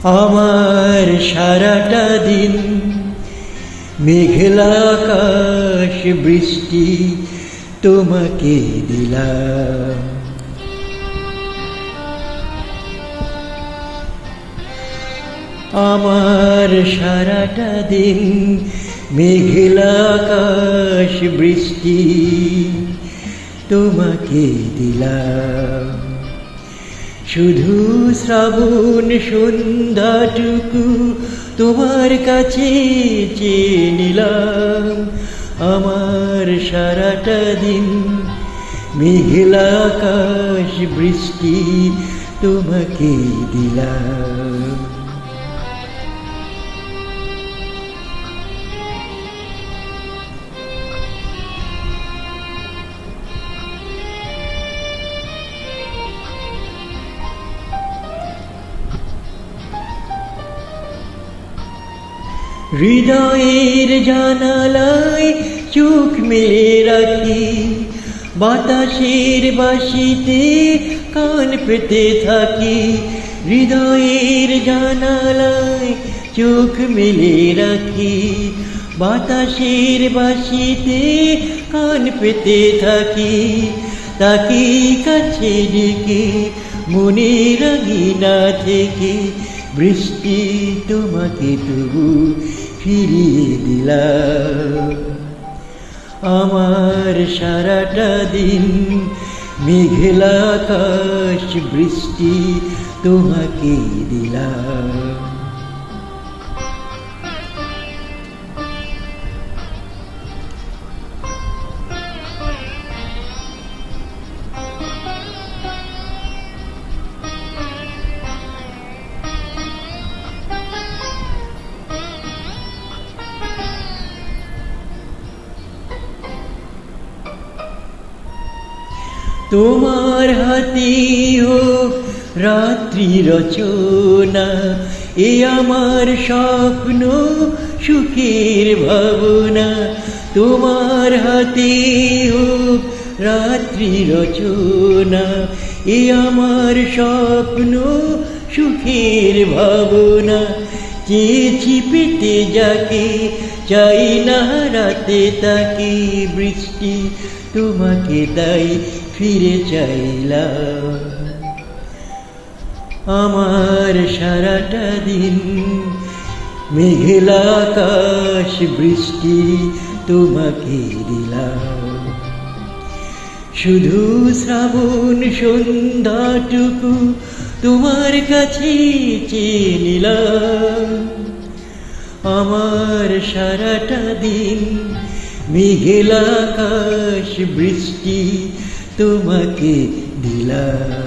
আমার সারাটা দিন মেঘলা আকাশ বৃষ্টি তোমাকে দিলাম। আমার সারাটা দিন মেঘলা আকাশ বৃষ্টি তোমাকে দিলাম। শুধু শ্রাবণ সন্ধ্যাটুকু তোমার কাছে চেয়ে নিলাম। আমার সারাটা দিন মেঘলা আকাশ বৃষ্টি তোমাকে দিলাম। হৃদয়ের জানালায় চোখ মেলে রাখি, বাতাসের বাঁশিতে কান পেতে থাকি। হৃদয়ের জানালায় চোখ মেলে রাখি, বাতাসের বাঁশিতে কান পেতে থাকি। তাকে কাছে ডেকে মনের আঙিনা থেকে বৃষ্টি তোমাকে তবু ফিরিয়ে দিলাম। আমার সারাটা দিন মেঘলা আকাশ বৃষ্টি তোমাকে দিলাম। তোমার হাতে হোক রাত্রি রচনা, এ আমার স্বপ্ন সুখের ভাবনা। তোমার হাতে হোক রাত্রি রচনা, এ আমার স্বপ্ন সুখের ভাবনা। চেয়েছি পেতে যাকে চাই না হারাতে তাকে, বৃষ্টি তোমাকে তাই ফিরে চাইলাম। আমার সারাটা দিন মেঘলা আকাশ বৃষ্টি তোমাকে দিলাম। শুধু শ্রাবণ সন্ধ্যাটুকু তোমার কাছে চেয়ে নিলাম। আমার সারাটা দিন মেঘলা আকাশ বৃষ্টি তোমাকে দিলাম।